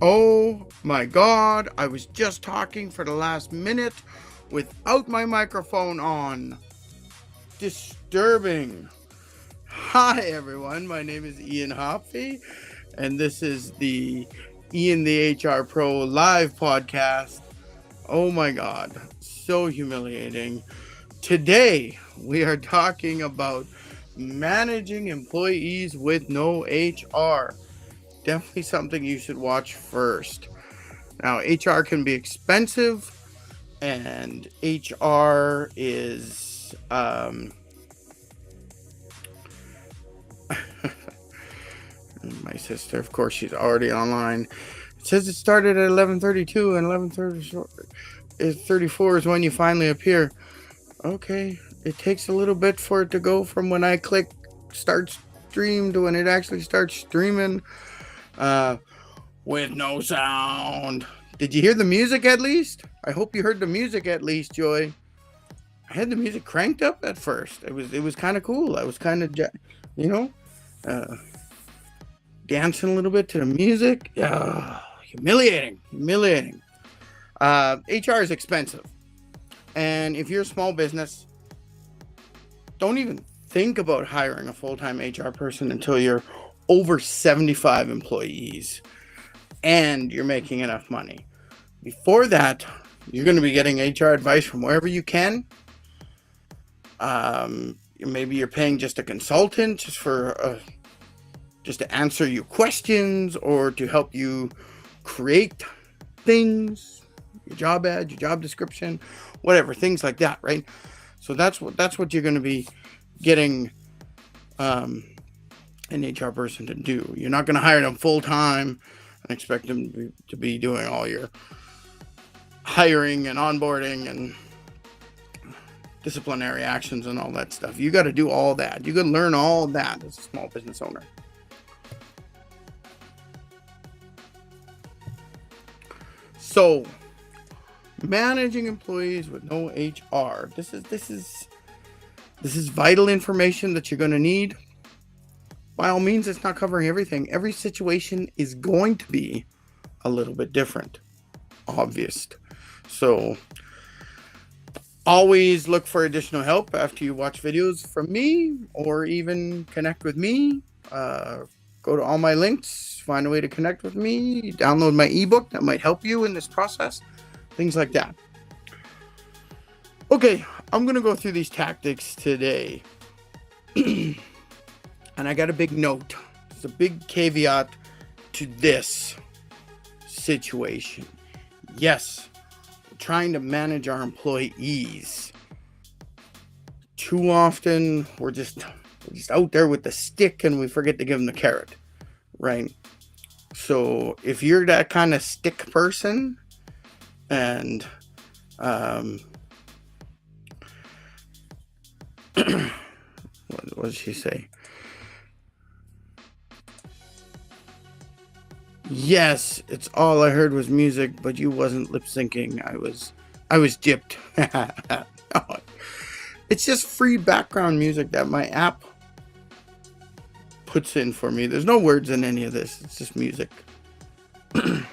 Oh my God, I was just talking for the last minute without my microphone on. Disturbing. Hi everyone, my name is Ian Hoppy, and this is the Ian the HR Pro live podcast. Oh my God, so humiliating. Today we are talking about managing employees with no HR. Definitely something you should watch first. Now, HR can be expensive, and HR is my sister, of course, she's already online. It says it started at 11:32, and 11:34 is when you finally appear. Okay, it takes a little bit for it to go from when I click start stream to when it actually starts streaming. With no sound. Did you hear the music at least? I hope you heard the music at least, Joy. I had the music cranked up at first. It was kind of cool. I was kind of, uh, dancing a little bit to the music. Humiliating. HR is expensive. And if you're a small business, don't even think about hiring a full-time HR person until you're over 75 employees and you're making enough money. Before that, you're going to be getting HR advice from wherever you can. Maybe you're paying just a consultant just to answer your questions or to help you create things, your job ad, your job description, whatever, things like that, right? So that's what you're going to be getting an HR person to do. You're not going to hire them full time and expect them to be doing all your hiring and onboarding and disciplinary actions and all that stuff. You got to do all that. You got to learn all that as a small business owner. So, managing employees with no HR. This is vital information that you're going to need. By all means, it's not covering everything. Every situation is going to be a little bit different. Obvious. So, always look for additional help after you watch videos from me or even connect with me. Go to all my links, find a way to connect with me, download my ebook that might help you in this process, things like that. Okay, I'm going to go through these tactics today. And I got a big note. There's a big caveat to this situation. Yes, we're trying to manage our employees. Too often, we're just out there with the stick and we forget to give them the carrot, right? So if you're that kind of stick person and what did she say? Yes, it's all I heard was music, but you wasn't lip syncing. I was gypped. No, it's just free background music that my app puts in for me. There's no words in any of this. It's just music.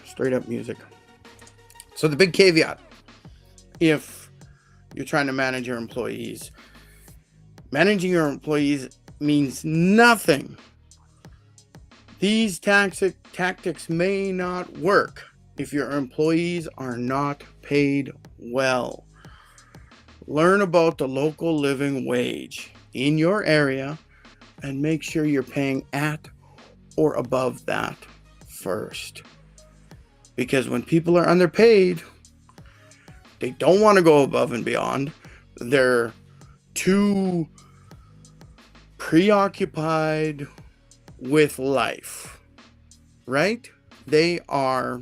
Straight up music. So the big caveat, if you're trying to manage your employees, managing your employees means nothing. These tactics may not work if your employees are not paid well. Learn about the local living wage in your area and make sure you're paying at or above that first. Because when people are underpaid, they don't want to go above and beyond. They're too preoccupied with life, right? They are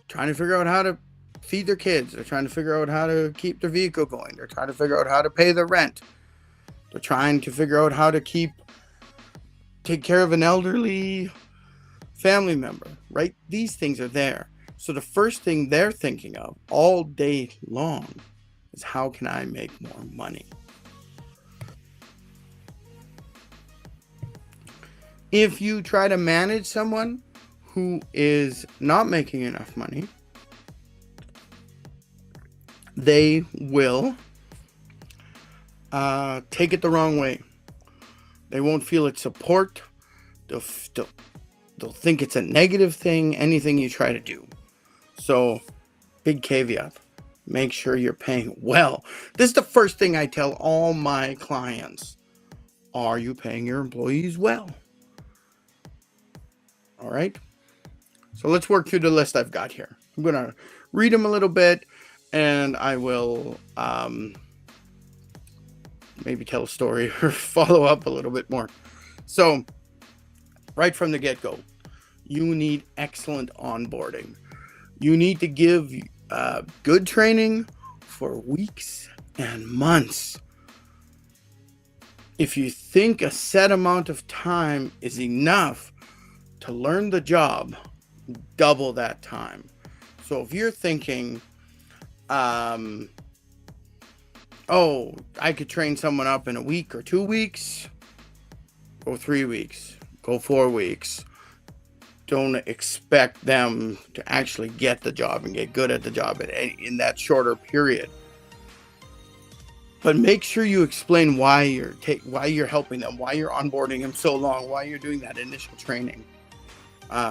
trying to figure out how to feed their kids. They're trying to figure out how to keep their vehicle going. They're trying to figure out how to pay their rent. They're trying to figure out how to take care of an elderly family member, right? These things are there. So the first thing they're thinking of all day long is how can I make more money? If you try to manage someone who who is not making enough money, they will take it the wrong way. They won't feel it's support. They'll think it's a negative thing, anything you try to do. So, big caveat. Make sure you're paying well. This is the first thing I tell all my clients. Are you paying your employees well? All right. So let's work through the list I've got here. I'm going to read them a little bit, and I will maybe tell a story or follow up a little bit more. So right from the get-go, you need excellent onboarding. You need to give good training for weeks and months. If you think a set amount of time is enough to learn the job, double that time. So if you're thinking, oh, I could train someone up in a week or 2 weeks, go 3 weeks, go 4 weeks. Don't expect them to actually get the job and get good at the job in that shorter period. But make sure you explain why you're helping them, why you're onboarding them so long, why you're doing that initial training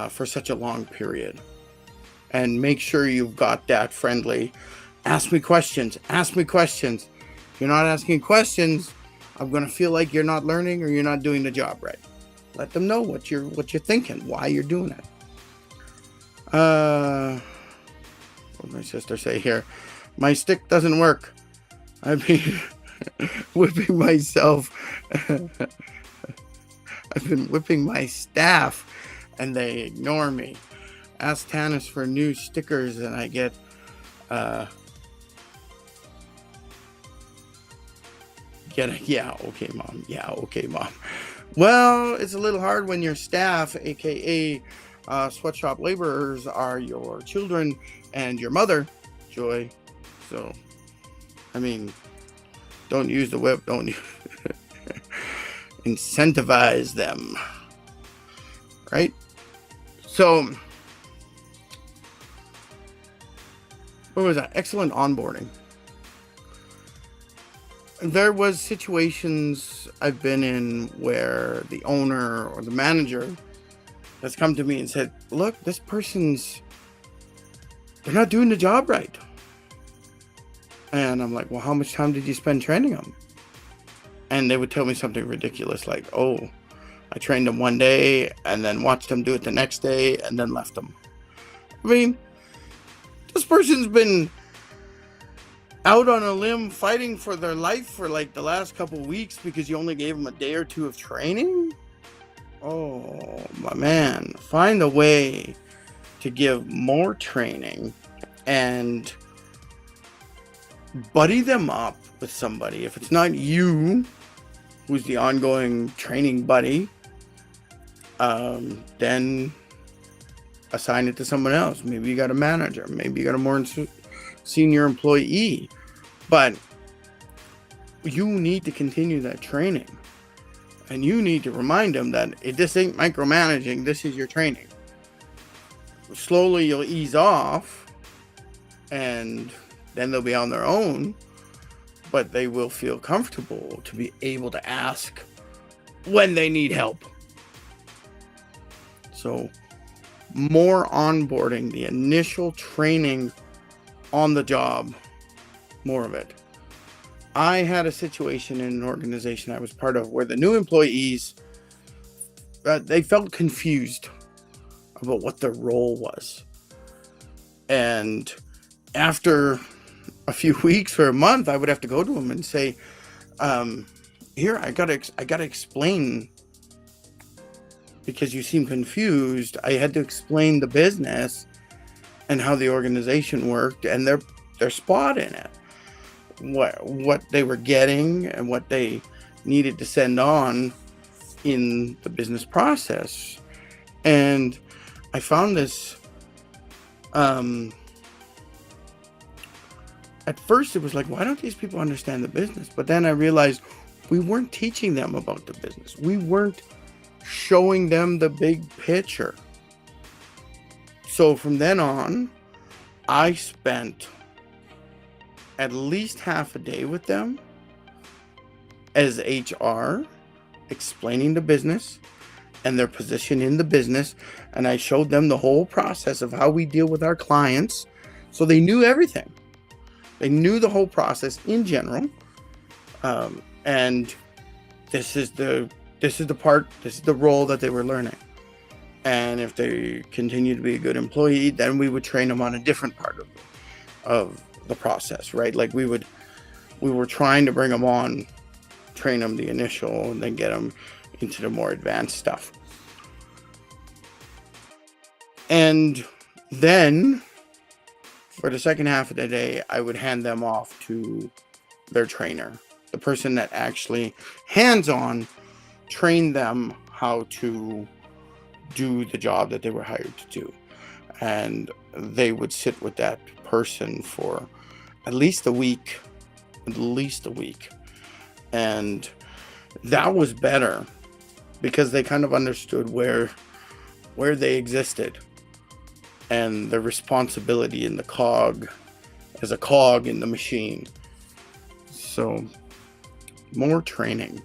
for such a long period. And make sure you've got that friendly, ask me questions. If you're not asking questions, I'm going to feel like you're not learning or you're not doing the job right. Let them know what you're thinking, why you're doing it. What did my sister say here? My stick doesn't work. I've been whipping myself. I've been whipping my staff and they ignore me. Ask Tanis for new stickers and I get yeah, okay, mom. Well, it's a little hard when your staff, aka sweatshop laborers, are your children and your mother, Joy. So, I mean, don't use the whip. Don't incentivize them, right? So, what was that? Excellent onboarding. There was situations I've been in where the owner or the manager has come to me and said, look, this person's, they're not doing the job right. And I'm like, well, how much time did you spend training them? And they would tell me something ridiculous like, oh, I trained them one day and then watched them do it the next day and then left them. I mean, this person's been out on a limb fighting for their life for like the last couple weeks because you only gave them a day or two of training. Oh, my man, find a way to give more training and buddy them up with somebody. If it's not you who's the ongoing training buddy, then assign it to someone else. Maybe you got a manager, maybe you got a more senior employee, but you need to continue that training and you need to remind them that this ain't micromanaging, this is your training. Slowly you'll ease off and then they'll be on their own, but they will feel comfortable to be able to ask when they need help. So more onboarding, the initial training on the job, more of it. I had a situation in an organization I was part of where the new employees, they felt confused about what their role was. And after a few weeks or a month, I would have to go to them and say, here, I gotta explain, because you seem confused. I had to explain the business and how the organization worked and their spot in it, what they were getting and what they needed to send on in the business process. And I found this, at first it was like, why don't these people understand the business? But then I realized we weren't teaching them about the business. We weren't showing them the big picture. So from then on, I spent at least half a day with them as HR, explaining the business and their position in the business. And I showed them the whole process of how we deal with our clients. So they knew everything. They knew the whole process in general. And this is the role that they were learning. And if they continue to be a good employee, then we would train them on a different part of the process, right? Like we were trying to bring them on, train them the initial, and then get them into the more advanced stuff. And then for the second half of the day, I would hand them off to their trainer, the person that actually hands-on trained them how to do the job that they were hired to do. And they would sit with that person for at least a week. And that was better because they kind of understood where they existed and the responsibility in the cog, as a cog in the machine. So more training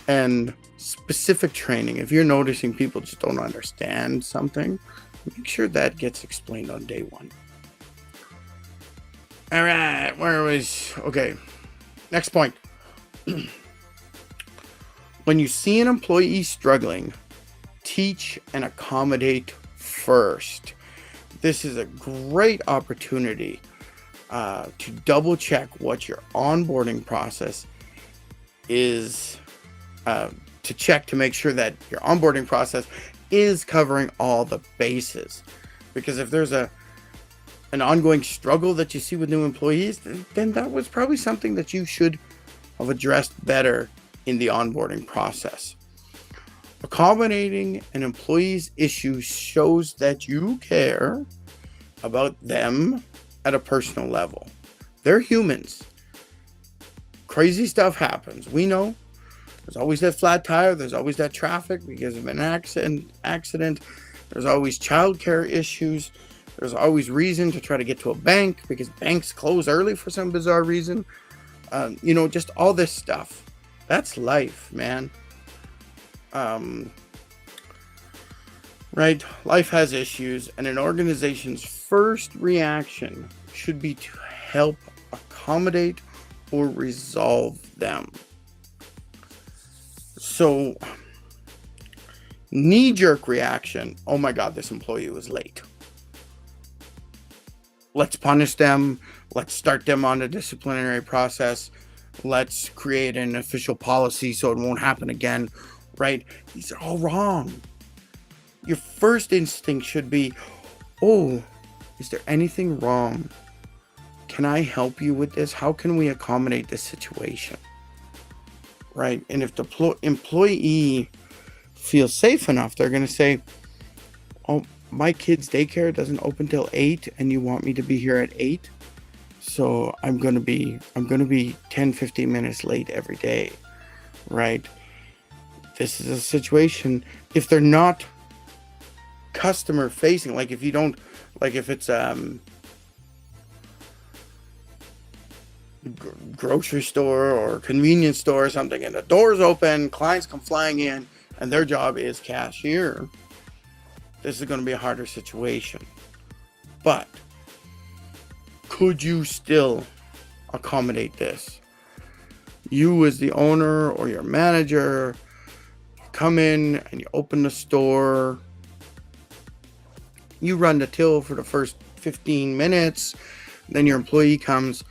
and specific training. If you're noticing people just don't understand something, make sure that gets explained on day one. All right, okay, next point. When you see an employee struggling, teach and accommodate first. This is a great opportunity to double check what your onboarding process is, to check to make sure that your onboarding process is covering all the bases. Because if there's an ongoing struggle that you see with new employees, then that was probably something that you should have addressed better in the onboarding process. Accommodating an employee's issue shows that you care about them at a personal level. They're humans. Crazy stuff happens. We know there's always that flat tire. There's always that traffic because of an accident. There's always childcare issues. There's always reason to try to get to a bank because banks close early for some bizarre reason. Just all this stuff. That's life, man. Right? Life has issues, and an organization's first reaction should be to help accommodate or resolve them. So, knee-jerk reaction, oh my God, this employee was late. Let's punish them. Let's start them on a disciplinary process. Let's create an official policy so it won't happen again, right? These are all wrong. Your first instinct should be, oh, is there anything wrong? Can I help you with this? How can we accommodate this situation? Right? And if the employee feels safe enough, they're going to say, oh, my kid's daycare doesn't open till 8 and you want me to be here at 8. So I'm going to be 10-15 minutes late every day. Right? This is a situation, if they're not customer facing, like if it's grocery store or convenience store or something, and the doors open, clients come flying in, and their job is cashier, this is going to be a harder situation. But could you still accommodate this? You as the owner or your manager come in and you open the store, you run the till for the first 15 minutes, then your employee comes,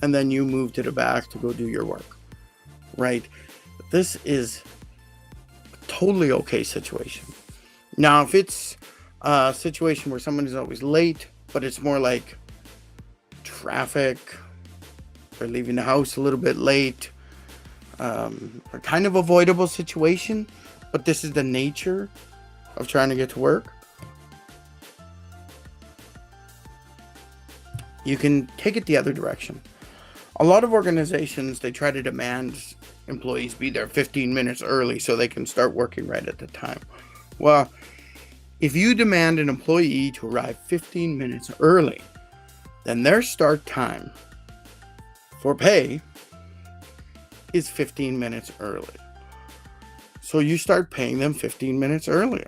and then you move to the back to go do your work, right? This is a totally okay situation. Now, if it's a situation where someone is always late, but it's more like traffic, they're leaving the house a little bit late, a kind of avoidable situation, but this is the nature of trying to get to work, you can take it the other direction. A lot of organizations, they try to demand employees be there 15 minutes early so they can start working right at the time. Well, If you demand an employee to arrive 15 minutes early, then their start time for pay is 15 minutes early. So you start paying them 15 minutes earlier.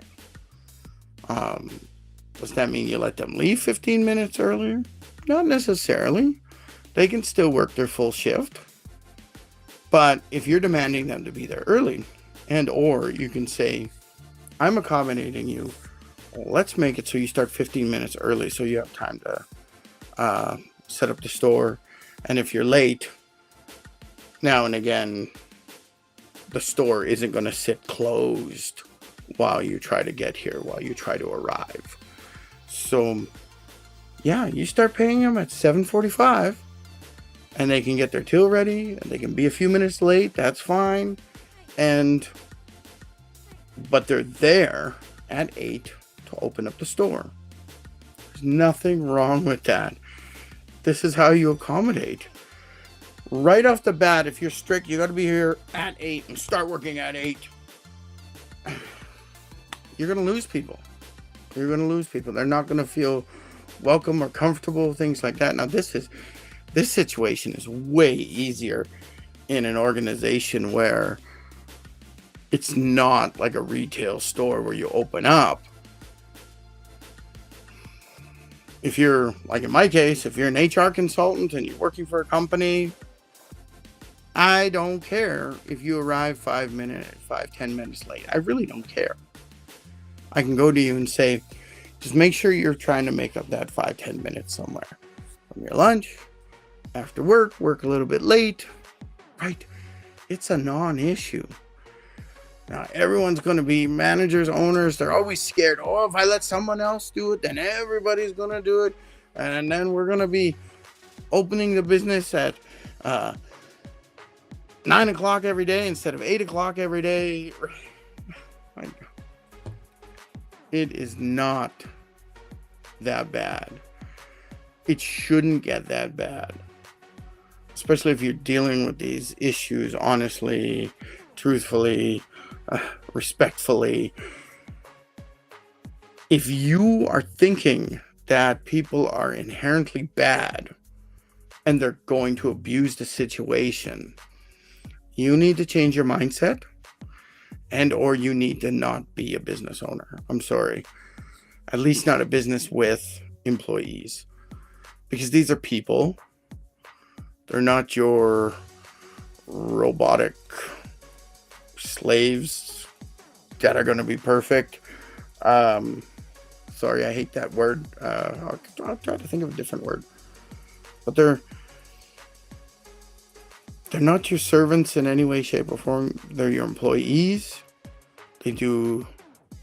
Does that mean you let them leave 15 minutes earlier? Not necessarily. They can still work their full shift. But if you're demanding them to be there early, and or you can say, I'm accommodating you. Let's make it so you start 15 minutes early so you have time to set up the store. And if you're late, now and again, the store isn't going to sit closed while you try to get here, while you try to arrive. So, yeah, you start paying them at 7:45, and they can get their till ready, and they can be a few minutes late. That's fine. But they're there at 8 to open up the store. There's nothing wrong with that. This is how you accommodate. Right off the bat, if you're strict, you got to be here at 8 and start working at 8. You're going to lose people. You're going to lose people. They're not going to feel welcome or comfortable, things like that. Now, this situation is way easier in an organization where it's not like a retail store where you open up. If you're, like in my case, if you're an HR consultant and you're working for a company, I don't care if you arrive 10 minutes late. I really don't care. I can go to you and say, just make sure you're trying to make up that 5-10 minutes somewhere. From your lunch, after work a little bit late, right? It's a non-issue. Now, everyone's going to be managers, owners. They're always scared. Oh, if I let someone else do it, then everybody's going to do it. And then we're going to be opening the business at 9 o'clock every day instead of 8 o'clock every day. It is not that bad. It shouldn't get that bad. Especially if you're dealing with these issues honestly, truthfully, respectfully. If you are thinking that people are inherently bad and they're going to abuse the situation, you need to change your mindset, and or you need to not be a business owner. I'm sorry. At least not a business with employees. Because these are people. They're not your robotic slaves that are going to be perfect. Sorry, I hate that word. I'll try to think of a different word. But they're not your servants in any way, shape, or form. They're your employees. They do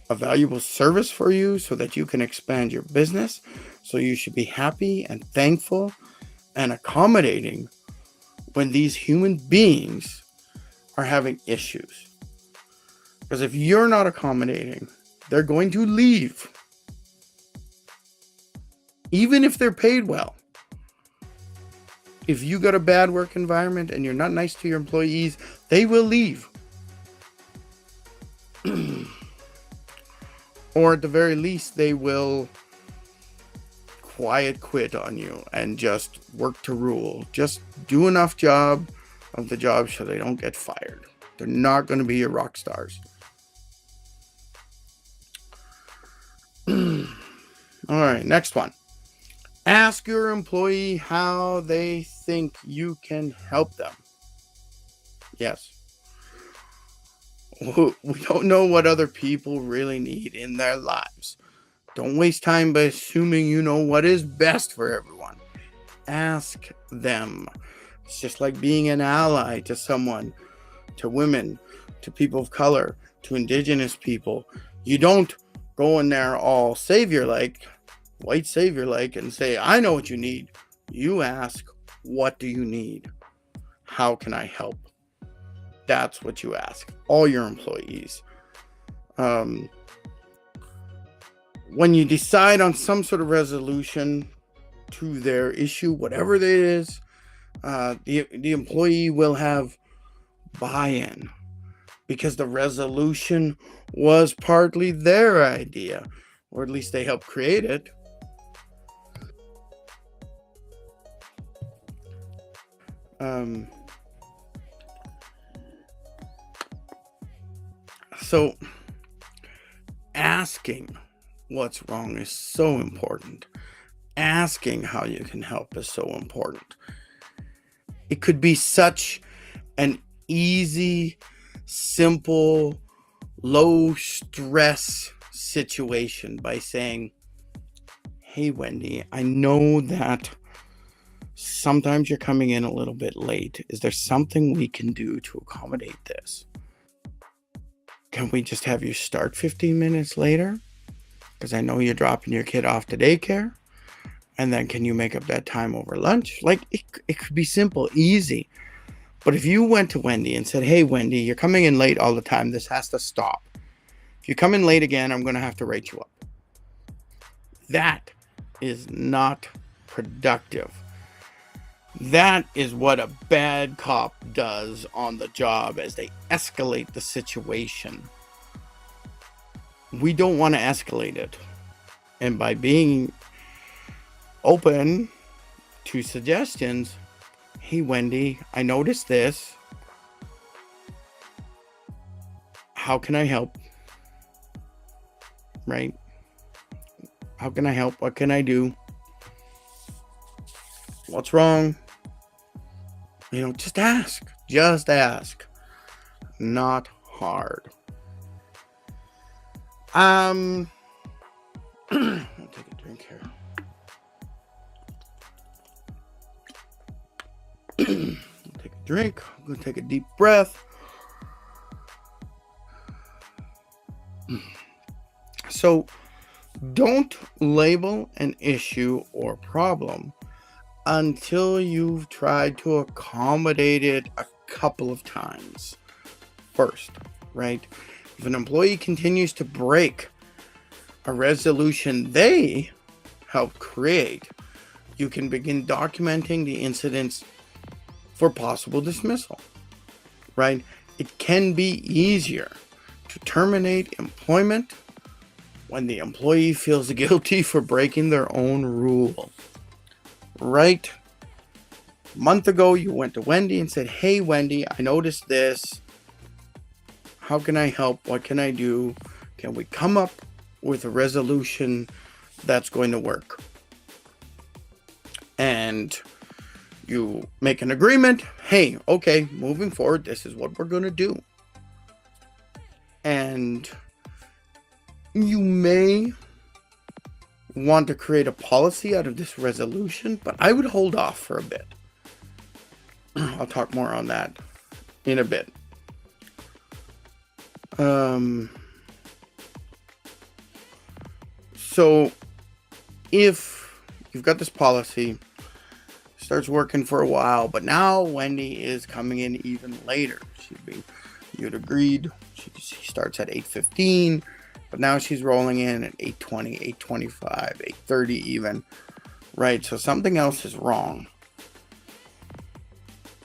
a valuable service for you so that you can expand your business. So you should be happy and thankful and accommodating when these human beings are having issues. Because if you're not accommodating, they're going to leave. Even if they're paid well. If you got a bad work environment and you're not nice to your employees, they will leave. Or at the very least, they will quiet quit on you and just work to rule. Just do enough of the job so they don't get fired. They're not going to be your rock stars. All right, next one. Ask your employee how they think you can help them. Yes. We don't know what other people really need in their lives. Don't waste time by assuming you know what is best for everyone. Ask them. It's just like being an ally to someone, to women, to people of color, to indigenous people. You don't go in there all savior-like, white savior-like, and say, I know what you need. You ask, what do you need? How can I help? That's what you ask all your employees. When you decide on some sort of resolution to their issue, whatever it is, the employee will have buy-in because the resolution was partly their idea. or at least they helped create it. So asking what's wrong is so important. Asking how you can help is so important. It could be such an easy, simple, low stress situation by saying, hey, Wendy, I know that sometimes you're coming in a little bit late. Is there something we can do to accommodate this? Can we just have you start 15 minutes later? Because I know you're dropping your kid off to daycare. And then can you make up that time over lunch? Like, it could be simple, easy. But if you went to Wendy and said, hey, Wendy, you're coming in late all the time. This has to stop. If you come in late again, I'm going to have to rate you up. That is not productive. That is what a bad cop does on the job as they escalate the situation. We don't want to escalate it. And by being open to suggestions, hey, Wendy, I noticed this. How can I help? Right? How can I help? What can I do? What's wrong? Just ask. Just ask. Not hard. I'll take a drink here. Take a drink. I'm going to take a deep breath. So, don't label an issue or problem until you've tried to accommodate it a couple of times first, right? If an employee continues to break a resolution they helped create, you can begin documenting the incidents for possible dismissal, right? It can be easier to terminate employment when the employee feels guilty for breaking their own rule, right? A month ago, you went to Wendy and said, hey, Wendy, I noticed this. How can I help? What can I do? Can we come up with a resolution that's going to work? And you make an agreement. Hey, okay, moving forward, this is what we're going to do. And you may want to create a policy out of this resolution, but I would hold off for a bit. I'll talk more on that in a bit. So if you've got this policy, starts working for a while, but now Wendy is coming in even later. You'd agreed she starts at 8:15, but now she's rolling in at 8:20, 8:25, 8:30 even, right? So something else is wrong.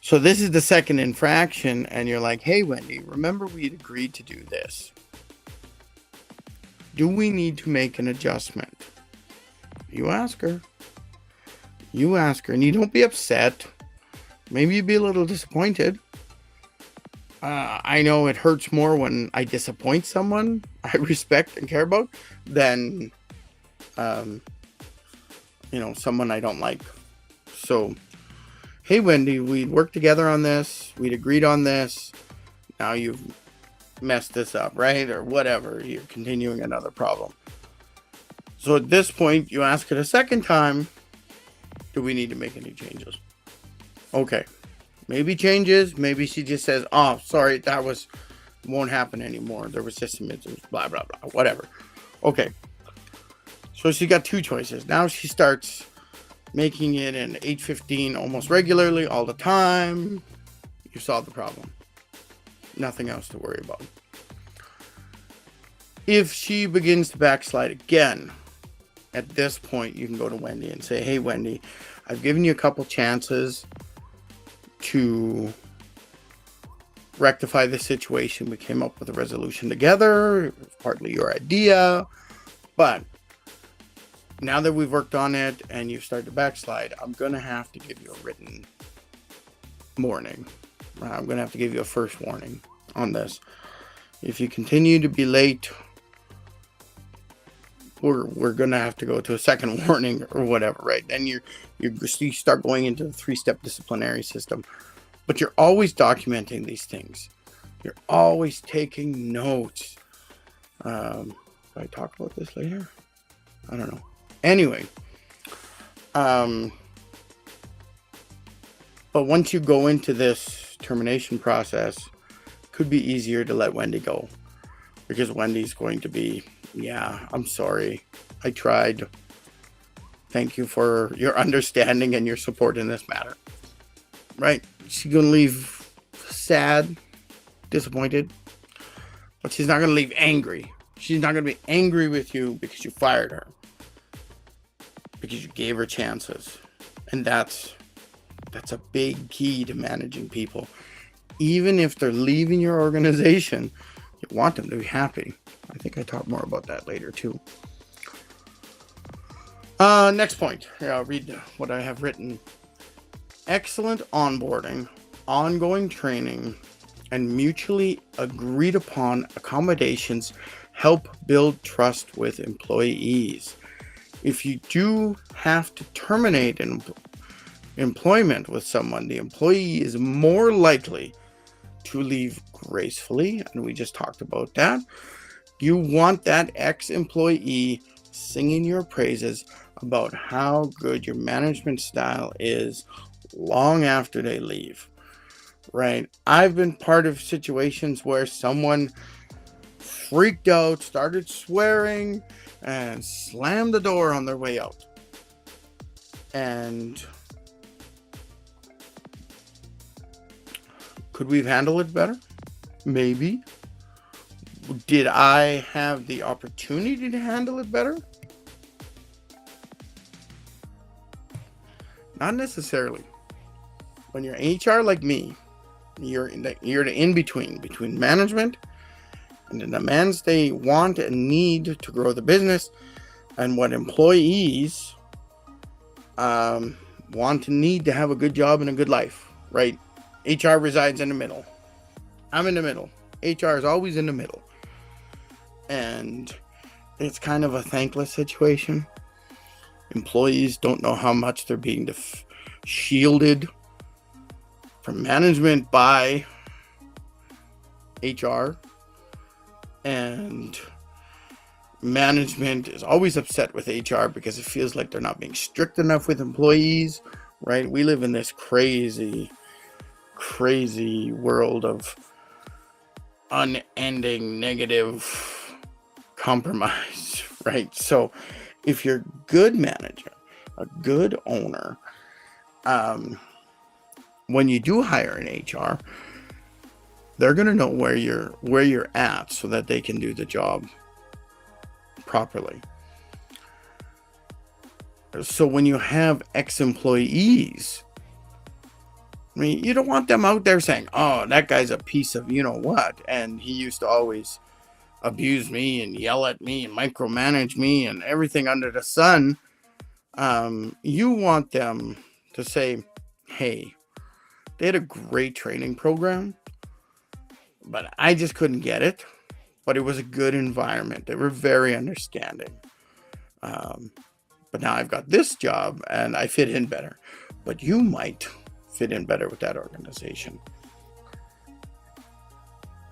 So this is the second infraction, and you're like, hey, Wendy, remember we'd agreed to do this. Do we need to make an adjustment? You ask her. And you don't be upset. Maybe you'd be a little disappointed. I know it hurts more when I disappoint someone I respect and care about than, someone I don't like. So, hey, Wendy, we'd worked together on this. We'd agreed on this. Now you've messed this up, right? Or whatever. You're continuing another problem. So at this point, you ask it a second time. Do we need to make any changes? Okay. Maybe changes. Maybe she just says, oh, sorry, won't happen anymore. There was just some incidents, blah, blah, blah, whatever. Okay. So she got two choices. Now she starts making it in 8:15 almost regularly all the time. You solved the problem. Nothing else to worry about. If she begins to backslide again, at this point, you can go to Wendy and say, hey, Wendy, I've given you a couple chances to rectify this situation. We came up with a resolution together. It was partly your idea, but Now that we've worked on it and you've started to backslide, I'm going to have to give you a written warning. I'm going to have to give you a first warning on this. If you continue to be late, we're going to have to go to a second warning or whatever, right? Then you start going into the 3-step disciplinary system. But you're always documenting these things. You're always taking notes. Should I talk about this later? I don't know. Anyway, but once you go into this termination process, it could be easier to let Wendy go, because Wendy's going to be, yeah, I'm sorry, I tried. Thank you for your understanding and your support in this matter. Right? She's going to leave sad, disappointed, but she's not going to leave angry. She's not going to be angry with you because you fired her, because you gave her chances. And that's a big key to managing people. Even if they're leaving your organization, you want them to be happy. I think I talk more about that later too. Next point. Here, I'll read what I have written. Excellent onboarding, ongoing training, and mutually agreed upon accommodations help build trust with employees. If you do have to terminate an employment with someone, the employee is more likely to leave gracefully, and we just talked about that. You want that ex-employee singing your praises about how good your management style is long after they leave, right? I've been part of situations where someone freaked out, started swearing, and slammed the door on their way out. And could we have handled it better? Maybe. Did I have the opportunity to handle it better? Not necessarily. When you're HR like me, you're the in-between management and the demands they want and need to grow the business, and what employees want and need to have a good job and a good life, right? HR resides in the middle. I'm in the middle. HR is always in the middle. And it's kind of a thankless situation. Employees don't know how much they're being shielded from management by HR. And management is always upset with HR because it feels like they're not being strict enough with employees, right? We live in this crazy world of unending negative compromise, right? So if you're a good manager, a good owner, when you do hire an HR, they're going to know where you're at so that they can do the job properly. So when you have ex-employees, I mean, you don't want them out there saying, oh, that guy's a piece of you know what, and he used to always abuse me and yell at me and micromanage me and everything under the sun. You want them to say, hey, they had a great training program, but I just couldn't get it. But it was a good environment. They were very understanding. But now I've got this job and I fit in better. But you might fit in better with that organization.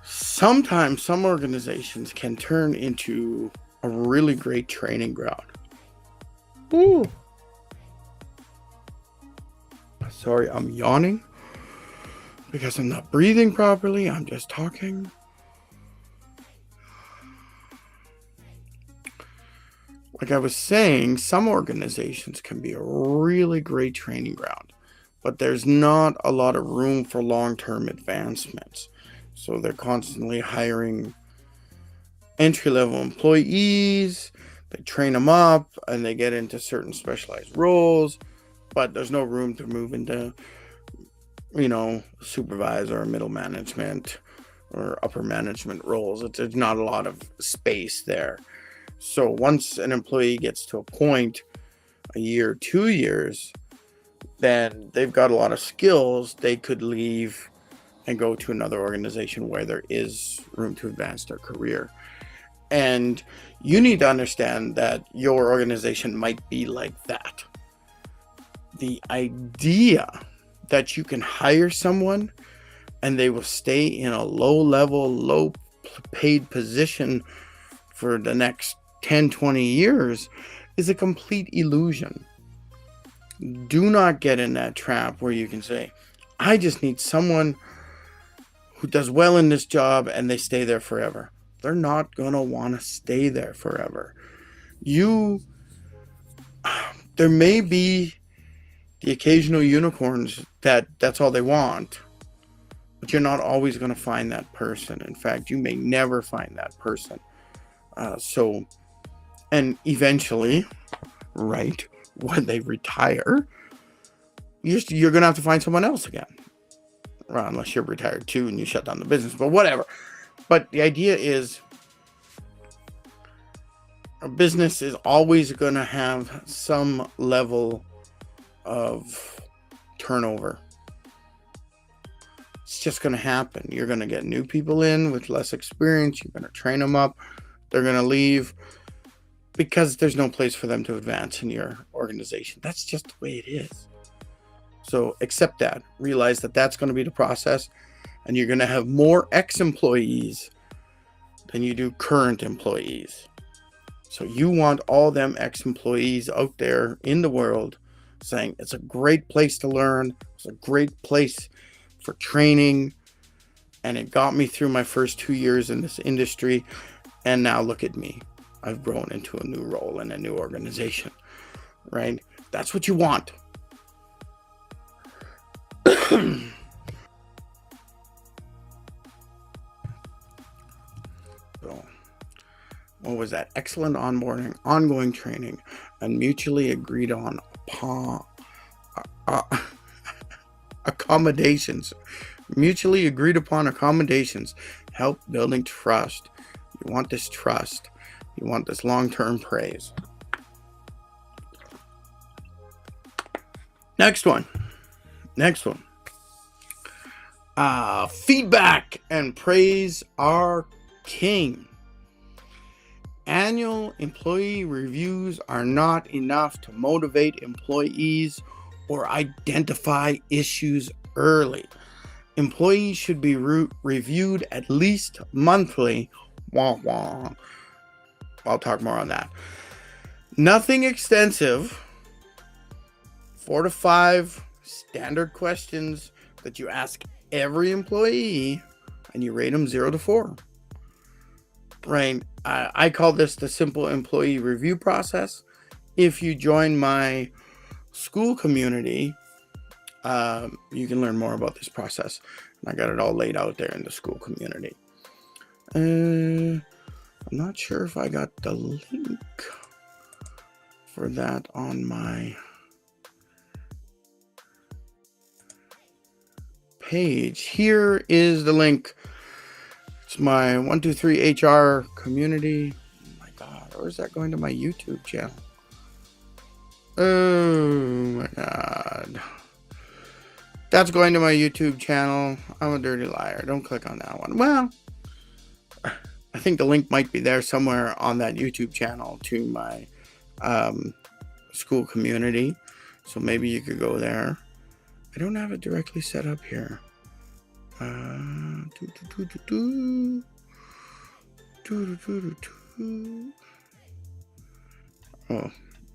Sometimes some organizations can turn into a really great training ground. Ooh. Sorry, I'm yawning because I'm not breathing properly. I'm just talking. Like I was saying, some organizations can be a really great training ground, but there's not a lot of room for long-term advancements. So they're constantly hiring entry-level employees, they train them up, and they get into certain specialized roles, but there's no room to move into, supervisor or middle management or upper management roles. There's not a lot of space there. So once an employee gets to a point, a year, 2 years, then they've got a lot of skills. They could leave and go to another organization where there is room to advance their career. And you need to understand that your organization might be like that. The idea that you can hire someone and they will stay in a low-level, low-paid position for the next 10, 20 years is a complete illusion. Do not get in that trap where you can say, I just need someone who does well in this job and they stay there forever. They're not going to want to stay there forever. There may be the occasional unicorns that's all they want, but you're not always going to find that person. In fact, you may never find that person. And eventually, right, when they retire, you're going to have to find someone else again. Well, unless you're retired too and you shut down the business, but whatever. But the idea is a business is always going to have some level of turnover. It's just going to happen. You're going to get new people in with less experience. You're going to train them up. They're going to leave because there's no place for them to advance in your organization. That's just the way it is. So accept that. Realize that that's going to be the process. And you're going to have more ex-employees than you do current employees. So you want all them ex-employees out there in the world saying it's a great place to learn. It's a great place for training. And it got me through my first 2 years in this industry. And now look at me. I've grown into a new role in a new organization, right? That's what you want. So, what was that? Excellent onboarding, ongoing training, and mutually agreed on accommodations. Mutually agreed upon accommodations help building trust. You want this trust. You want this long-term praise. Next one. Feedback and praise are king. Annual employee reviews are not enough to motivate employees or identify issues early. Employees should be reviewed at least monthly. Wah, wah. I'll talk more on that. Nothing extensive. 4 to 5 standard questions that you ask every employee and you rate them 0 to 4. Right? I call this the simple employee review process. If you join my school community, you can learn more about this process. I got it all laid out there in the school community. I'm not sure if I got the link for that on my page. Here is the link. It's my 123 HR community. Oh my God, or is that going to my YouTube channel? Oh my God. That's going to my YouTube channel. I'm a dirty liar. Don't click on that one. Well, I think the link might be there somewhere on that YouTube channel to my school community. So maybe you could go there. I don't have it directly set up here. Oh,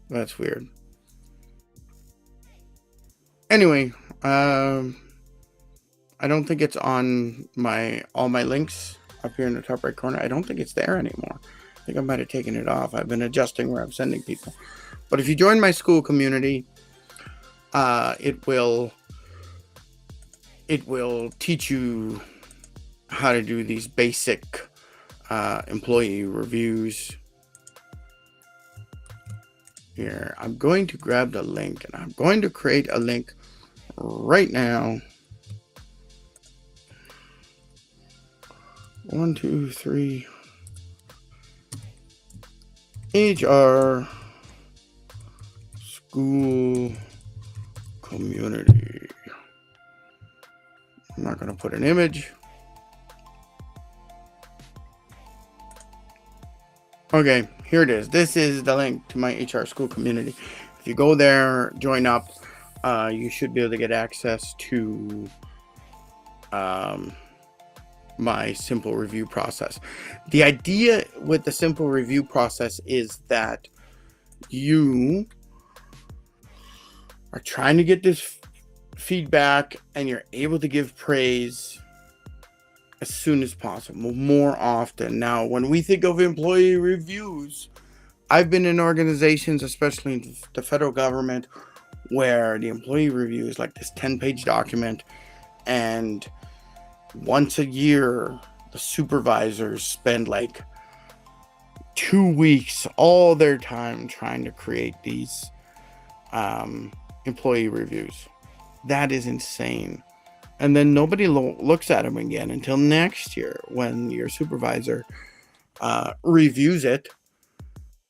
that's weird. Anyway, I don't think it's on all my links up here in the top right corner. I don't think it's there anymore. I think I might have taken it off. I've been adjusting where I'm sending people. But if you join my school community, it will teach you how to do these basic employee reviews. Here, I'm going to grab the link and I'm going to create a link right now. 1, 2, 3. HR school community. I'm not going to put an image. Okay, here it is. This is the link to my HR school community. If you go there, join up, you should be able to get access to my simple review process. The idea with the simple review process is that you are trying to get this feedback and you're able to give praise as soon as possible, more often. Now, when we think of employee reviews, I've been in organizations, especially in the federal government, where the employee review is like this 10-page document, and once a year, the supervisors spend like 2 weeks, all their time trying to create these employee reviews. That is insane. And then nobody looks at them again until next year when your supervisor reviews it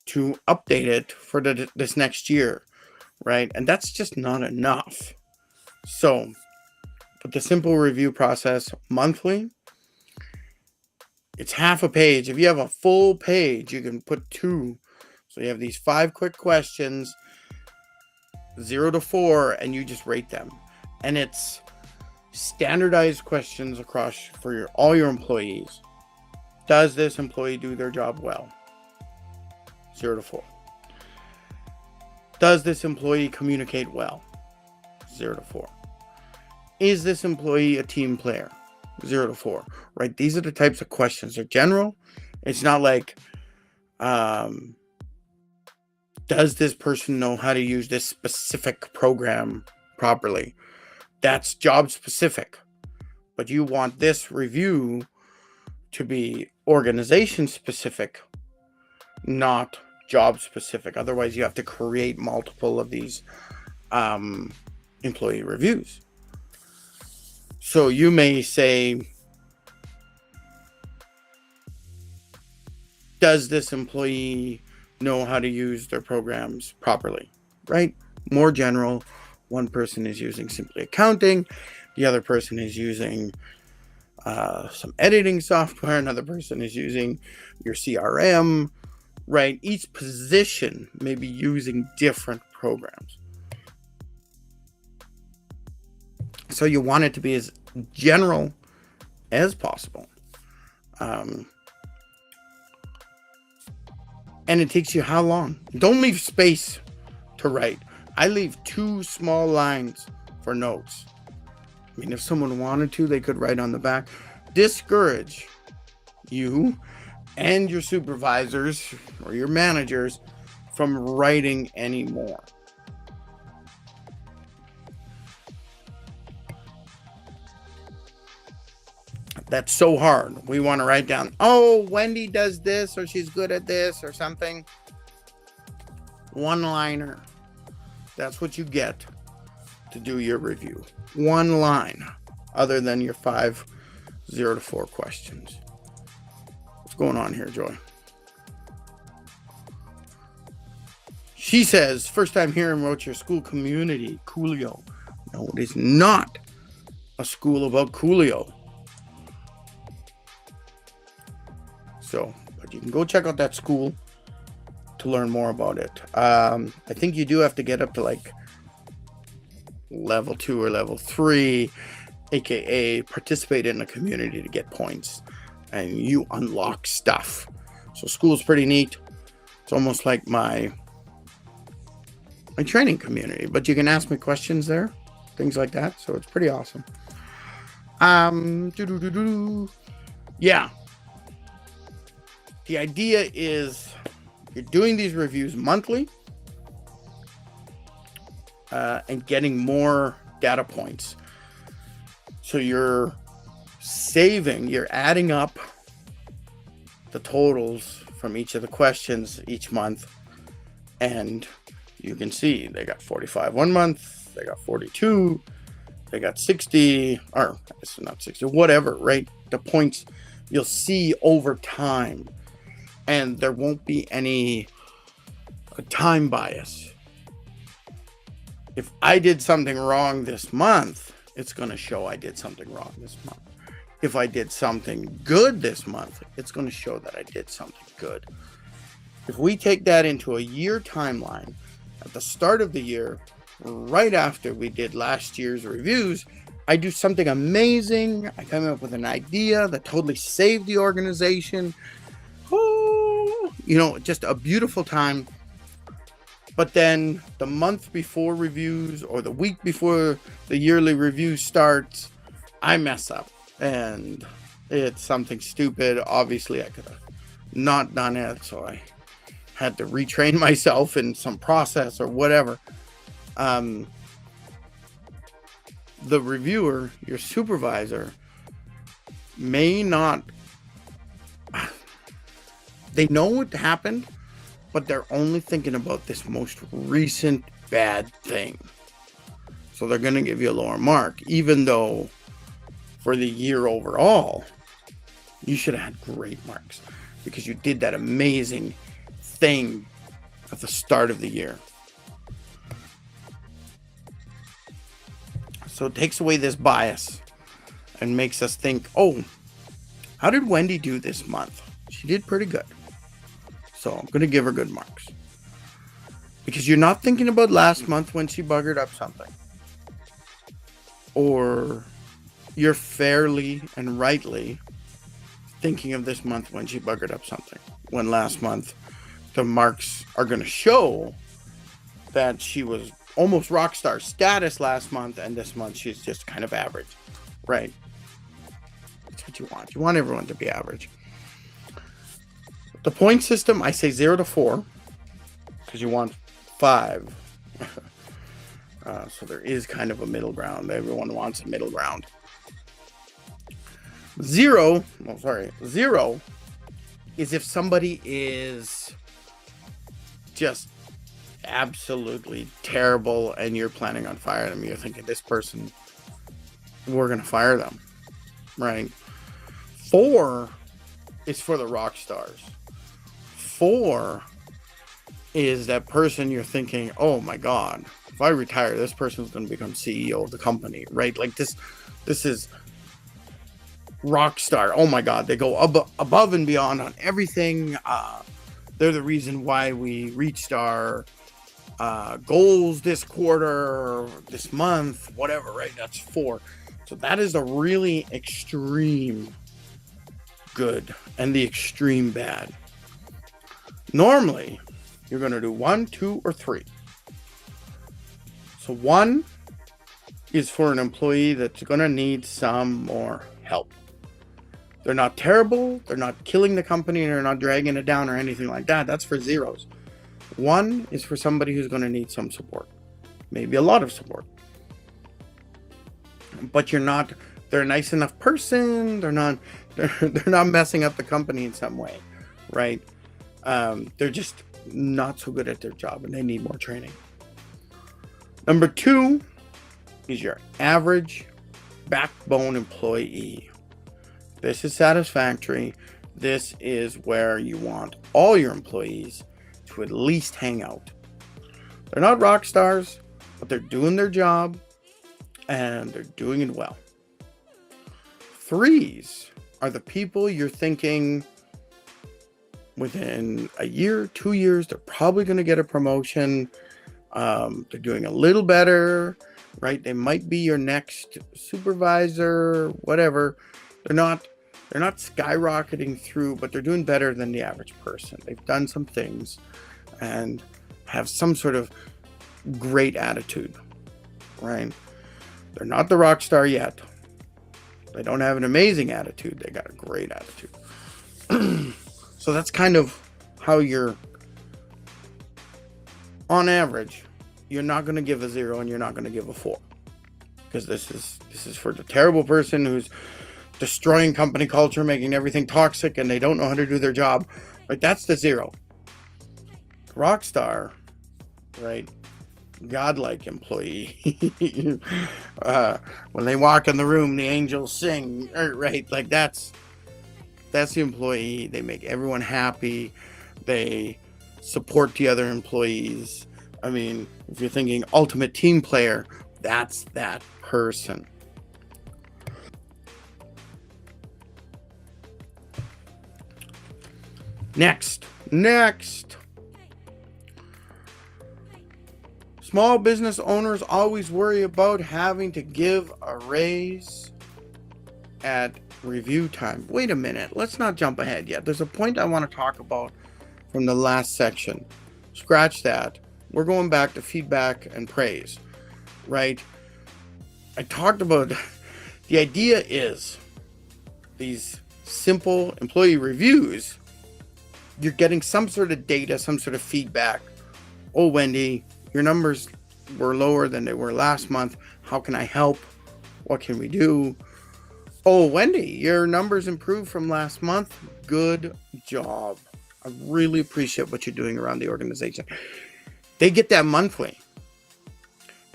to update it for this next year, right? And that's just not enough. So, with the simple review process monthly, it's half a page. If you have a full page, you can put 2. So you have these 5 quick questions, 0 to 4, and you just rate them. And it's standardized questions across for all your employees. Does this employee do their job well? 0 to 4. Does this employee communicate well? 0 to 4. Is this employee a team player? 0 to 4. Right? These are the types of questions. They're general. It's not like, does this person know how to use this specific program properly? That's job specific. But you want this review to be organization specific, not job specific. Otherwise, you have to create multiple of these employee reviews. So you may say, does this employee know how to use their programs properly? Right? More general. One person is using Simply Accounting. The other person is using some editing software. Another person is using your CRM. Right? Each position may be using different programs. So you want it to be as general as possible. And it takes you how long? Don't leave space to write. I leave 2 small lines for notes. I mean, if someone wanted to, they could write on the back. Discourage you and your supervisors or your managers from writing anymore. That's so hard. We want to write down, oh, Wendy does this, or she's good at this, or something. One-liner. That's what you get to do your review. 1 line, other than your 5 0 to 4 questions. What's going on here, Joy? She says, first time hearing about your school community, Coolio. No, it is not a school about Coolio. So, but you can go check out that school to learn more about it. I think you do have to get up to like level 2 or level 3, aka participate in a community to get points, and you unlock stuff. So school's pretty neat. It's almost like my training community, but you can ask me questions there, things like that. So it's pretty awesome. Yeah. The idea is you're doing these reviews monthly and getting more data points. So you're adding up the totals from each of the questions each month. And you can see they got 45 one month, they got 42, they got 60, or it's not 60, whatever, right? The points you'll see over time. And there won't be any a time bias. If I did something wrong this month, it's going to show I did something wrong this month. If I did something good this month, it's going to show that I did something good. If we take that into a year timeline, at the start of the year, right after we did last year's reviews, I do something amazing. I come up with an idea that totally saved the organization. Oh, just a beautiful time. But then the month before reviews or the week before the yearly review starts, I mess up and it's something stupid. Obviously, I could have not done it, so I had to retrain myself in some process or whatever. The reviewer, your supervisor, may not, they know what happened, but they're only thinking about this most recent bad thing. So they're going to give you a lower mark, even though for the year overall, you should have had great marks because you did that amazing thing at the start of the year. So it takes away this bias and makes us think, oh, how did Wendy do this month? She did pretty good. So I'm going to give her good marks. Because you're not thinking about last month when she buggered up something. Or you're fairly and rightly thinking of this month when she buggered up something. When last month the marks are going to show that she was almost rock star status last month, and this month she's just kind of average, right? That's what you want. You want everyone to be average. The point system, I say 0 to 4 because you want 5. So there is kind of a middle ground. Everyone wants a middle ground. 0 is if somebody is just absolutely terrible and you're planning on firing them. You're thinking, this person, we're going to fire them, right? 4 is for the rock stars. 4 is that person you're thinking, oh my God, if I retire, this person's going to become CEO of the company, right? Like this is rock star. Oh my God, they go above and beyond on everything. They're the reason why we reached our goals this quarter, this month, whatever, right? That's 4. So that is a really extreme good and the extreme bad. Normally, you're going to do 1, 2, or 3. So 1 is for an employee that's going to need some more help. They're not terrible, they're not killing the company, they're not dragging it down or anything like that. That's for 0s. 1 is for somebody who's going to need some support. Maybe a lot of support. But they're a nice enough person, they're not messing up the company in some way, right? They're just not so good at their job and they need more training. Number 2 is your average backbone employee. This is satisfactory. This is where you want all your employees to at least hang out. They're not rock stars, but they're doing their job and they're doing it well. 3s are the people you're thinking within a year, 2 years, they're probably going to get a promotion. They're doing a little better, right? They might be your next supervisor, whatever. They're not skyrocketing through, but they're doing better than the average person. They've done some things and have some sort of great attitude, right? They're not the rock star yet. They don't have an amazing attitude. They got a great attitude. So that's kind of how you're, on average, you're not going to give a 0 and you're not going to give a 4. Because this is for the terrible person who's destroying company culture, making everything toxic, and they don't know how to do their job. Right? That's the 0. Rockstar, right? Godlike employee. When they walk in the room, the angels sing. Right? Like that's the employee. They make everyone happy. They support the other employees. I mean, if you're thinking ultimate team player, that's that person. Next. Small business owners always worry about having to give a raise at review time. Wait a minute. Let's not jump ahead yet. There's a point I want to talk about from the last section. Scratch that. We're going back to feedback and praise, right? I talked about the idea is these simple employee reviews. You're getting some sort of data, some sort of feedback. Oh, Wendy, your numbers were lower than they were last month. How can I help? What can we do? Oh, Wendy, your numbers improved from last month. Good job. I really appreciate what you're doing around the organization. They get that monthly.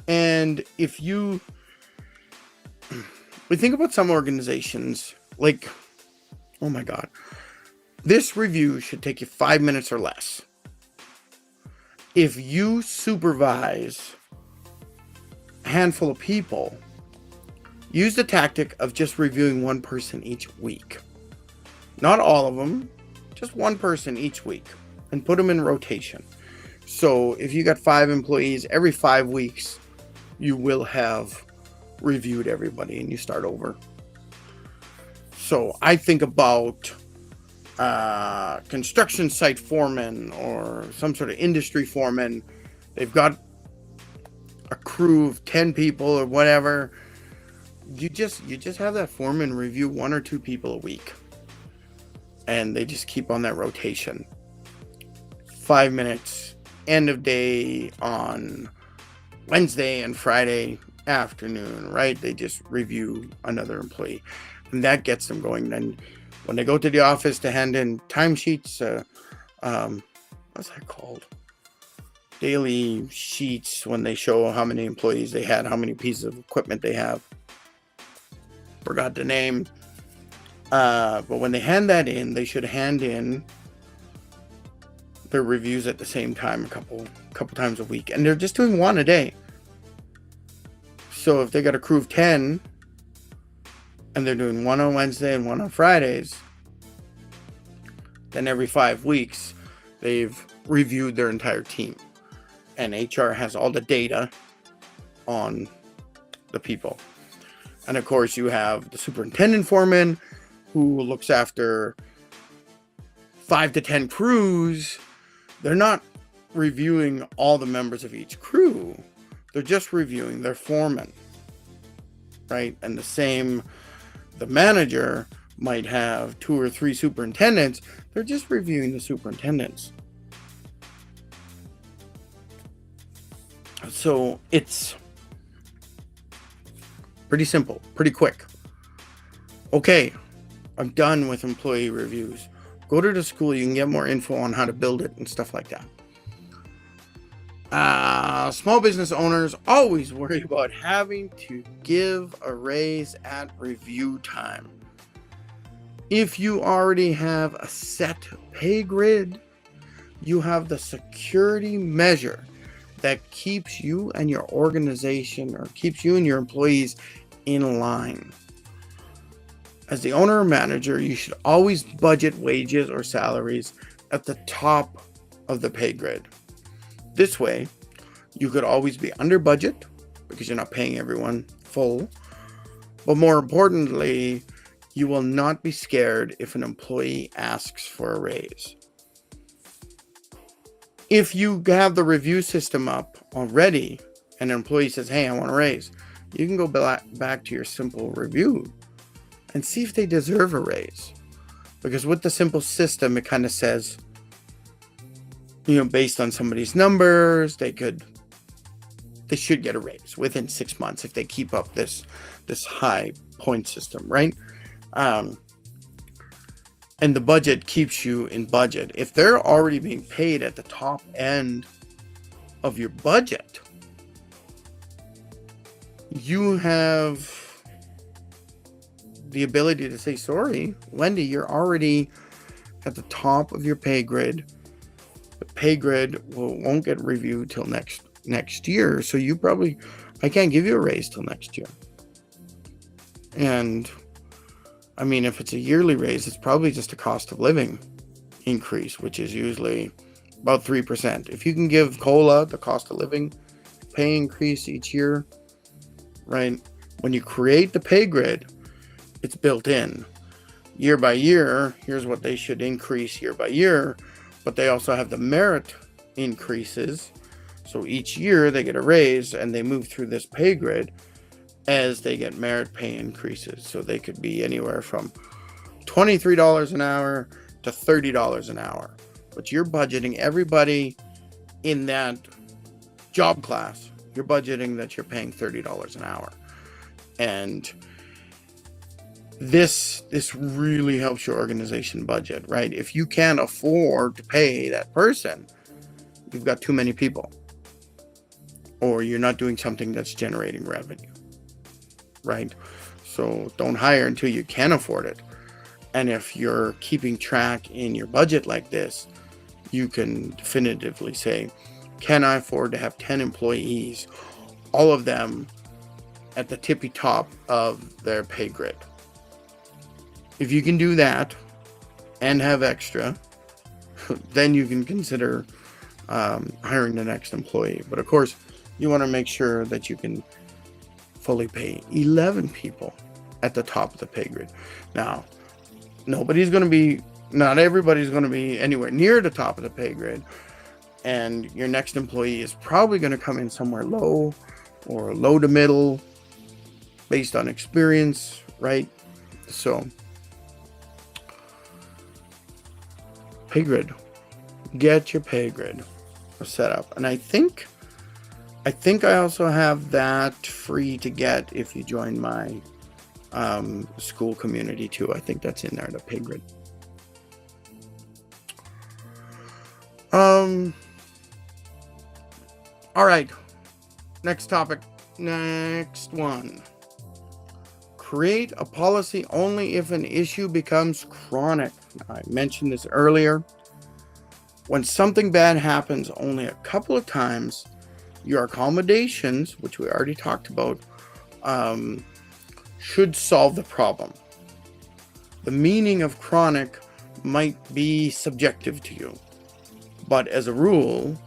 And if we think about some organizations, like, oh my God, this review should take you 5 minutes or less. If you supervise a handful of people, use the tactic of just reviewing one person each week. Not all of them, just one person each week, and put them in rotation. So if you got 5 employees, every 5 weeks, you will have reviewed everybody and you start over. So I think about construction site foreman or some sort of industry foreman. They've got a crew of 10 people or whatever. You just have that foreman review 1 or 2 people a week, and they just keep on that rotation. 5 minutes, end of day on Wednesday and Friday afternoon, right? They just review another employee, and that gets them going. Then when they go to the office to hand in timesheets, what's that called? Daily sheets, when they show how many employees they had, how many pieces of equipment they have. Forgot the name. But when they hand that in, they should hand in their reviews at the same time, a couple times a week. And they're just doing 1 a day. So if they got a crew of 10, and they're doing 1 on Wednesday and 1 on Fridays, then every 5 weeks, they've reviewed their entire team. And HR has all the data on the people. And of course, you have the superintendent foreman who looks after 5 to 10 crews. They're not reviewing all the members of each crew. They're just reviewing their foreman, right? And the manager might have 2 or 3 superintendents. They're just reviewing the superintendents. So it's pretty simple, pretty quick. Okay, I'm done with employee reviews. Go to the school. You can get more info on how to build it and stuff like that. Small business owners always worry about having to give a raise at review time. If you already have a set pay grid, you have the security measure that keeps you and your organization, or keeps you and your employees in line. As the owner or manager, you should always budget wages or salaries at the top of the pay grid. This way, you could always be under budget because you're not paying everyone full. But more importantly, you will not be scared if an employee asks for a raise. If you have the review system up already and an employee says, hey, I want a raise, you can go back to your simple review and see if they deserve a raise. Because with the simple system, it kind of says, based on somebody's numbers, they should get a raise within 6 months if they keep up this high point system, right? And the budget keeps you in budget. If they're already being paid at the top end of your budget, you have the ability to say, sorry, Wendy, you're already at the top of your pay grid. The pay grid won't get reviewed till next year. So I can't give you a raise till next year. And I mean, if it's a yearly raise, it's probably just a cost of living increase, which is usually about 3%. If you can give COLA, the cost of living pay increase each year, right? When you create the pay grid, it's built in. Year by year, here's what they should increase year by year, but they also have the merit increases. So each year they get a raise and they move through this pay grid as they get merit pay increases. So they could be anywhere from $23 an hour to $30 an hour. But you're budgeting everybody in that job class. You're budgeting that you're paying $30 an hour. And this really helps your organization budget, right? If you can't afford to pay that person, you've got too many people, or you're not doing something that's generating revenue, right? So don't hire until you can afford it. And if you're keeping track in your budget like this, you can definitively say, can I afford to have 10 employees, all of them at the tippy top of their pay grid? If you can do that and have extra, then you can consider hiring the next employee. But of course, you want to make sure that you can fully pay 11 people at the top of the pay grid. Now, not everybody's going to be anywhere near the top of the pay grid. And your next employee is probably going to come in somewhere low or low to middle based on experience, right? So, pay grid. Get your pay grid set up. And I think I also have that free to get if you join my school community too. I think that's in there, the pay grid. All right. Next topic. Next one. Create a policy only if an issue becomes chronic. I mentioned this earlier. When something bad happens only a couple of times, your accommodations, which we already talked about, should solve the problem. The meaning of chronic might be subjective to you, but as a rule,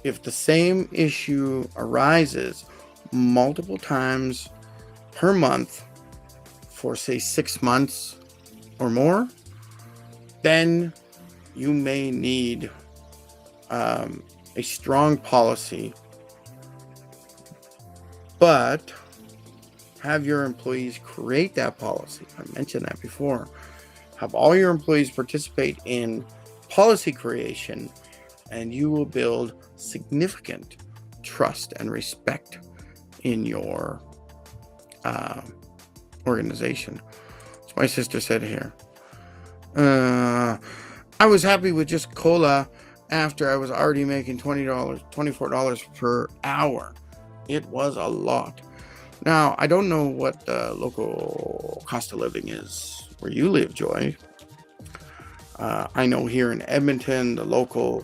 if the same issue arises multiple times per month for, say, 6 months or more, then you may need a strong policy. But have your employees create that policy. I mentioned that before. Have all your employees participate in policy creation, and you will build significant trust and respect in your organization. As my sister said here, I was happy with just COLA after I was already making $24 per hour. It was a lot. Now, I don't know what the local cost of living is where you live, Joy. I know here in Edmonton, the local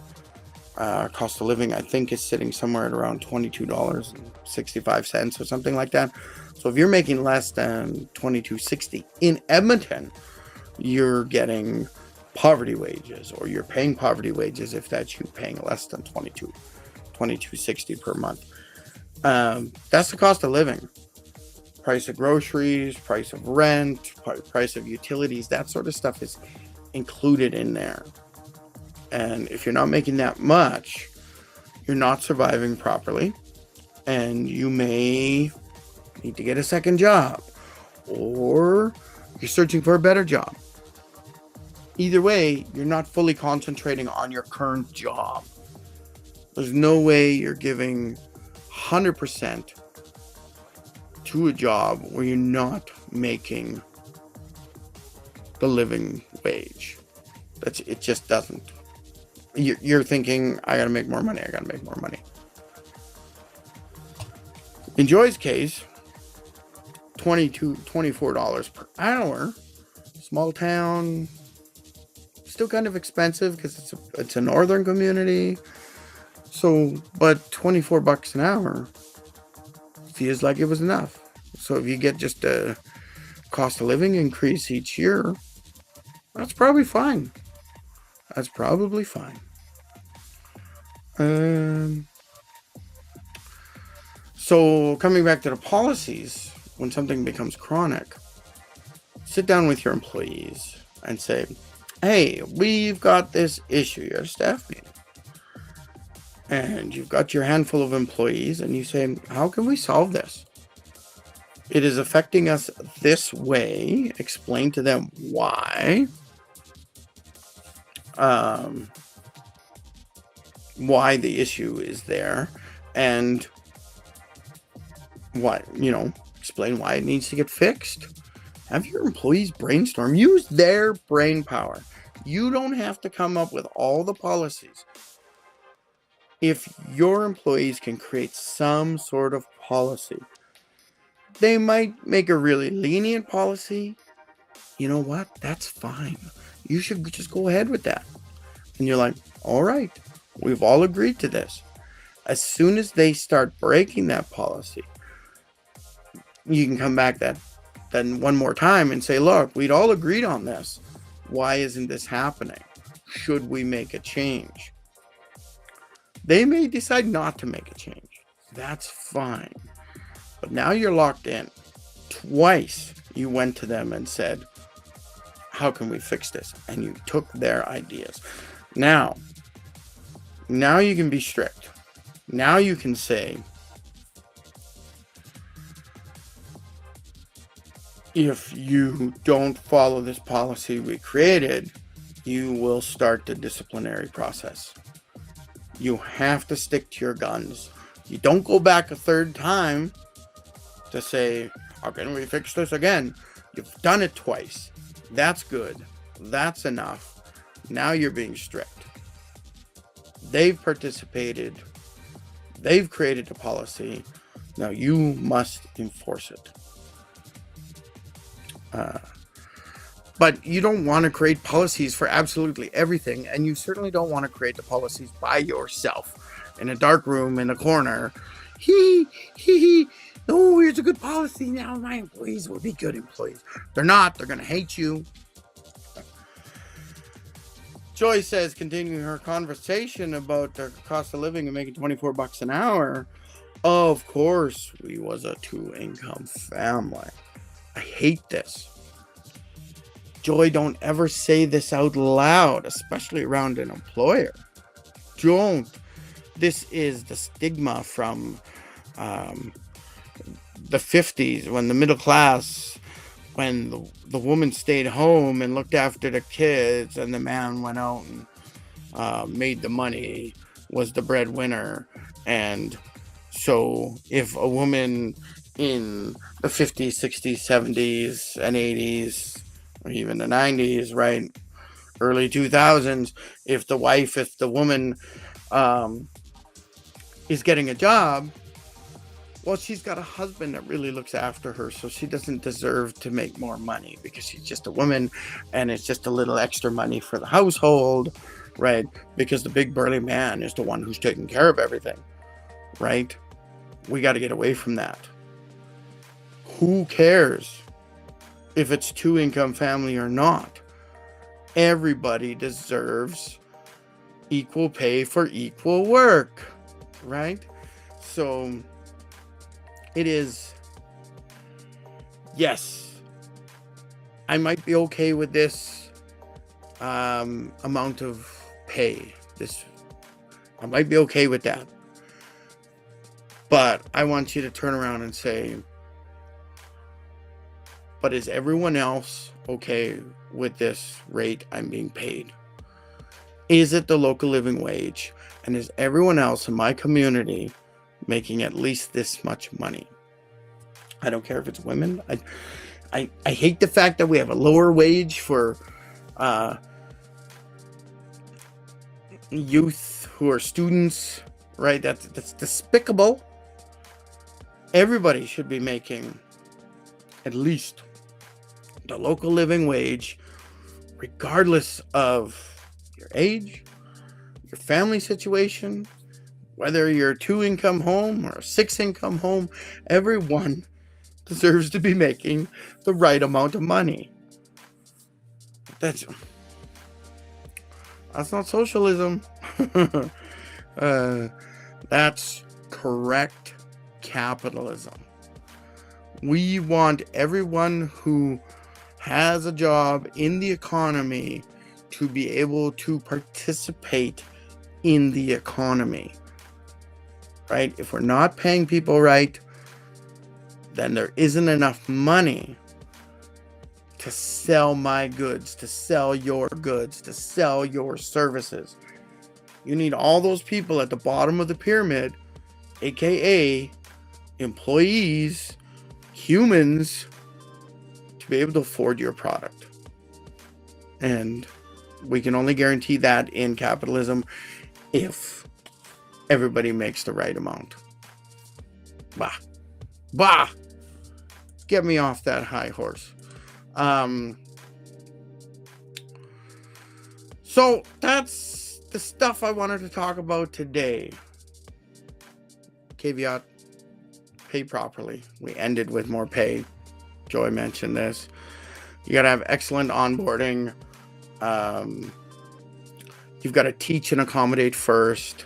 cost of living, I think, is sitting somewhere at around $22.65 or something like that. So if you're making less than $22.60 in Edmonton, you're getting poverty wages, or you're paying poverty wages if that's you paying less than $22.60 per month. That's the cost of living. Price of groceries, price of rent, price of utilities, that sort of stuff is included in there. And if you're not making that much, you're not surviving properly, and you may need to get a second job, or you're searching for a better job. Either way, you're not fully concentrating on your current job. There's no way you're giving 100% to a job where you're not making the living wage. It just doesn't. You're thinking, I gotta make more money. In Joy's case, $24 per hour, small town, still kind of expensive because it's a northern community. So, but $24 an hour feels like it was enough. So if you get just a cost of living increase each year, that's probably fine. That's probably fine. So coming back to the policies, when something becomes chronic, sit down with your employees and say, hey, we've got this issue, you're a staff meeting. And you've got your handful of employees and you say, how can we solve this? It is affecting us this way. Explain to them why. Why the issue is there. And what, explain why it needs to get fixed. Have your employees brainstorm. Use their brain power. You don't have to come up with all the policies. If your employees can create some sort of policy, they might make a really lenient policy. You know what? That's fine. You should just go ahead with that. And you're like, all right, we've all agreed to this. As soon as they start breaking that policy, you can come back then one more time and say, look, we'd all agreed on this. Why isn't this happening? Should we make a change? They may decide not to make a change. That's fine. But now you're locked in. Twice you went to them and said, how can we fix this? And you took their ideas. Now you can be strict. Now you can say, if you don't follow this policy we created, you will start the disciplinary process. You have to stick to your guns. You don't go back a third time to say, how can we fix this again? You've done it twice. That's good. That's enough. Now you're being strict. They've participated. They've created a policy. Now you must enforce it. But you don't want to create policies for absolutely everything, and you certainly don't want to create the policies by yourself in a dark room in a corner. Oh, here's a good policy. Now my employees will be good employees. They're not. They're going to hate you. Joy says, continuing her conversation about the cost of living and making $24 an hour. Of course, we was a 2-income family. I hate this. Joy, don't ever say this out loud, especially around an employer. Don't. This is the stigma from the 50s, when the middle class, when the woman stayed home and looked after the kids and the man went out and made the money, was the breadwinner. And so if a woman in the 50s, 60s, 70s, and 80s, or even the 90s, right? Early 2000s, if the woman is getting a job, well, she's got a husband that really looks after her, so she doesn't deserve to make more money because she's just a woman and it's just a little extra money for the household, right? Because the big burly man is the one who's taking care of everything, right? We got to get away from that. Who cares if it's 2-income family or not? Everybody deserves equal pay for equal work, right? So it is, yes, I might be okay with this amount of pay. I might be okay with that. But I want you to turn around and say, but is everyone else okay with this rate I'm being paid? Is it the local living wage? And is everyone else in my community making at least this much money? I don't care if it's women. I hate the fact that we have a lower wage for youth who are students, right? That's despicable. Everybody should be making at least the local living wage, regardless of your age, your family situation, whether you're a 2-income home or a 6-income home, everyone deserves to be making the right amount of money. That's not socialism. That's correct capitalism. We want everyone who has a job in the economy to be able to participate in the economy, right? If we're not paying people right, then there isn't enough money to sell my goods, to sell your goods, to sell your services. You need all those people at the bottom of the pyramid, aka employees, humans, to be able to afford your product. And we can only guarantee that in capitalism if everybody makes the right amount. Bah! Get me off that high horse. So that's the stuff I wanted to talk about today. Caveat, pay properly. We ended with more pay. Joy mentioned this. You got to have excellent onboarding. You've got to teach and accommodate first.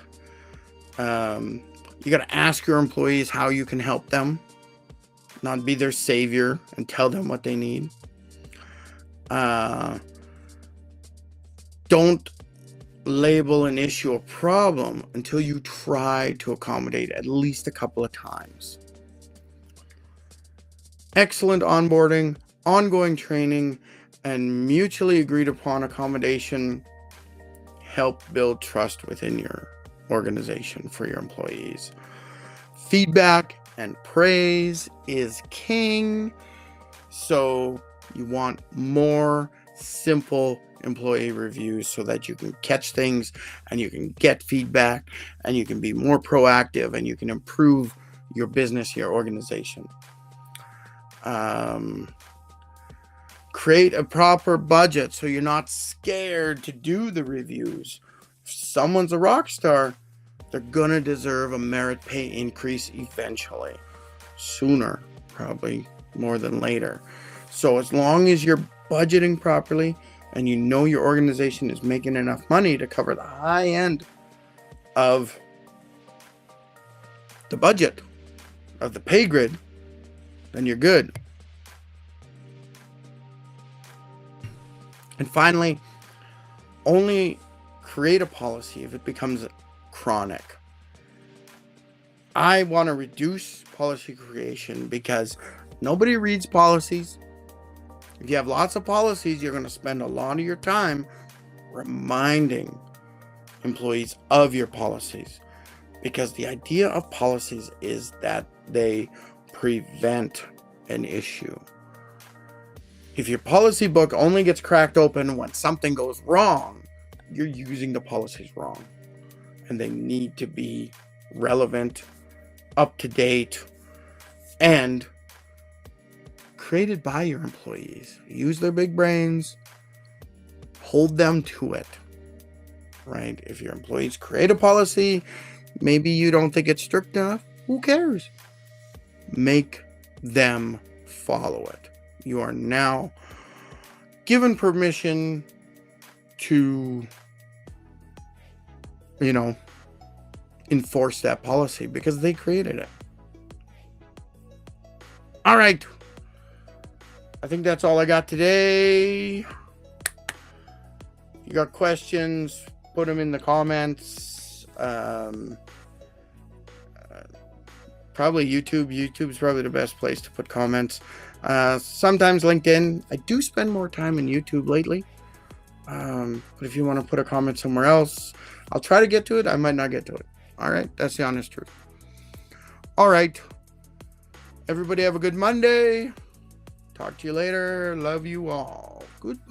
You got to ask your employees how you can help them, not be their savior and tell them what they need. Don't label an issue a problem until you try to accommodate at least a couple of times. Excellent onboarding, ongoing training, and mutually agreed upon accommodation help build trust within your organization for your employees. Feedback and praise is king. So you want more simple employee reviews so that you can catch things and you can get feedback and you can be more proactive and you can improve your business, your organization. Create a proper budget so you're not scared to do the reviews. If someone's a rock star, they're gonna deserve a merit pay increase eventually. Sooner, probably more than later. So as long as you're budgeting properly and you know your organization is making enough money to cover the high end of the budget, of the pay grid, then you're good. And finally, only create a policy if it becomes chronic. I want to reduce policy creation because nobody reads policies. If you have lots of policies, you're going to spend a lot of your time reminding employees of your policies. Because the idea of policies is that they prevent an issue. If your policy book only gets cracked open when something goes wrong, you're using the policies wrong. And they need to be relevant, up to date, and created by your employees. Use their big brains, hold them to it, right? If your employees create a policy, maybe you don't think it's strict enough, who cares? Make them follow it. You are now given permission to, enforce that policy because they created it. All right. I think that's all I got today. You got questions, put them in the comments. Probably YouTube. YouTube's probably the best place to put comments. Sometimes LinkedIn. I do spend more time in YouTube lately. But if you want to put a comment somewhere else, I'll try to get to it. I might not get to it. All right. That's the honest truth. All right. Everybody have a good Monday. Talk to you later. Love you all. Goodbye.